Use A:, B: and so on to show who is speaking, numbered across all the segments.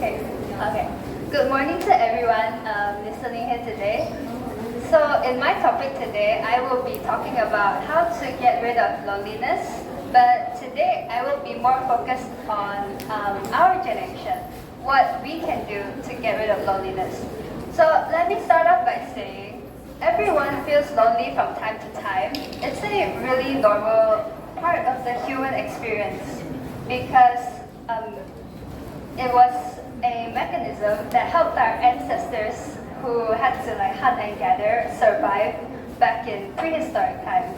A: Okay. Good morning to everyone listening here today. So in my topic today, I will be talking about how to get rid of loneliness. But today, I will be more focused on our generation, what we can do to get rid of loneliness. So let me start off by saying, everyone feels lonely from time to time. It's a really normal part of the human experience because it was a mechanism that helped our ancestors who had to hunt and gather survive back in prehistoric times.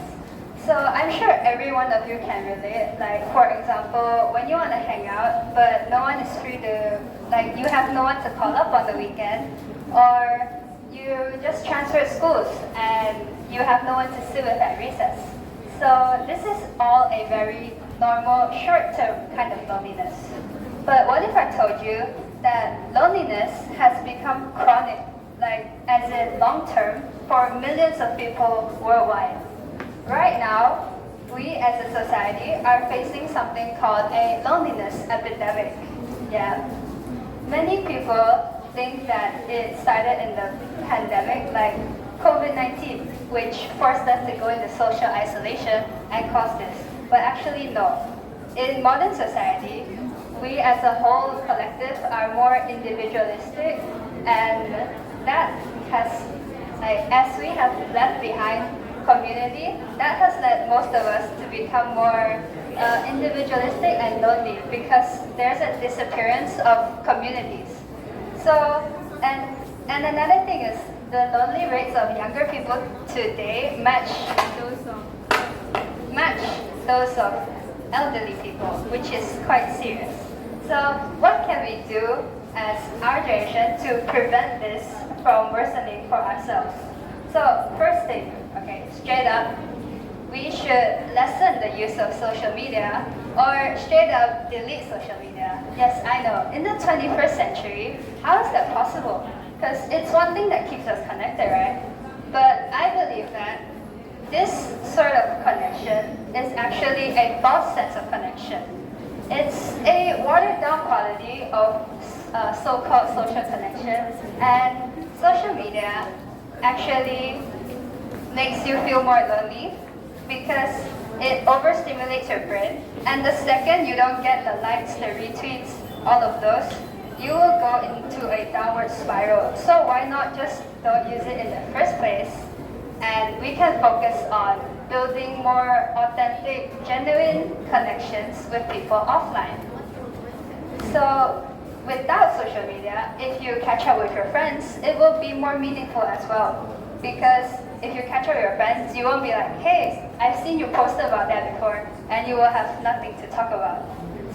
A: So I'm sure every one of you can relate. Like for example, when you want to hang out, but no one is free to, you have no one to call up on the weekend, or you just transferred schools and you have no one to sit with at recess. So this is all a very normal, short-term kind of loneliness. But what if I told you that loneliness has become chronic, as in long-term, for millions of people worldwide? Right now, we as a society are facing something called a loneliness epidemic. Yeah. Many people think that it started in the pandemic, like COVID-19, which forced us to go into social isolation and caused this. But actually, no. In modern society, we as a whole collective are more individualistic, and that has, as we have left behind community, that has led most of us to become more individualistic and lonely because there's a disappearance of communities. So, and another thing is the lonely rates of younger people today match those of elderly people, which is quite serious. So what can we do as our generation to prevent this from worsening for ourselves? So first thing, straight up, we should lessen the use of social media or straight up delete social media. Yes, I know, in the 21st century, how is that possible? Because it's one thing that keeps us connected, right? But I believe that this sort of connection is actually a false sense of connection. It's a watered down quality of so-called social connection, and social media actually makes you feel more lonely because it overstimulates your brain, and the second you don't get the likes, the retweets, all of those, you will go into a downward spiral. So why not just don't use it in the first place, and we can focus on building more authentic, genuine connections with people offline. So without social media, if you catch up with your friends, it will be more meaningful as well. Because if you catch up with your friends, you won't be like, hey, I've seen you post about that before, and you will have nothing to talk about.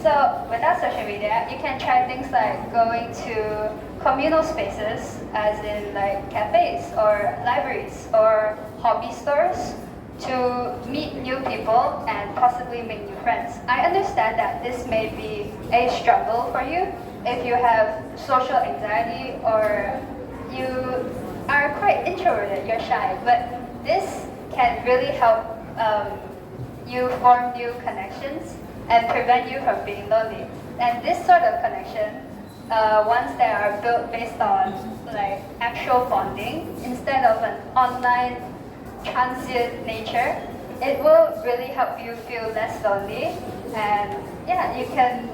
A: So without social media, you can try things like going to communal spaces, as in cafes or libraries or hobby stores, to meet new people and possibly make new friends. I understand that this may be a struggle for you if you have social anxiety or you are quite introverted, you're shy, but this can really help you form new connections and prevent you from being lonely. And this sort of connection, ones that are built based on actual bonding instead of an online transient nature, it will really help you feel less lonely, and yeah, you can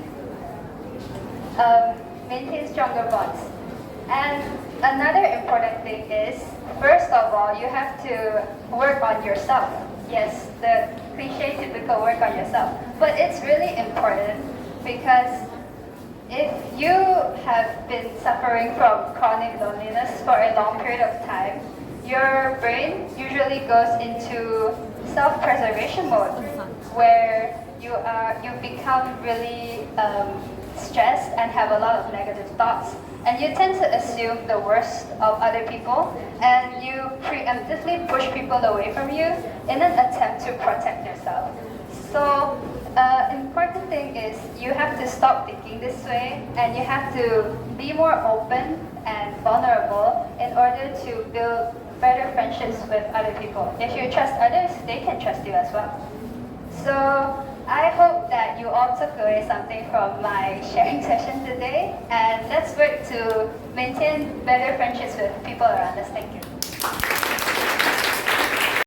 A: maintain stronger bonds. And another important thing is, first of all, you have to work on yourself. Yes, the cliche typical work on yourself. But it's really important because if you have been suffering from chronic loneliness for a long period of time, your brain usually goes into self-preservation mode, where you become really stressed and have a lot of negative thoughts. And you tend to assume the worst of other people, and you preemptively push people away from you in an attempt to protect yourself. So, important thing is you have to stop thinking this way, and you have to be more open and vulnerable in order to build better friendships with other people. If you trust others, they can trust you as well. So, I hope that you all took away something from my sharing session today, and let's work to maintain better friendships with people around us. Thank you.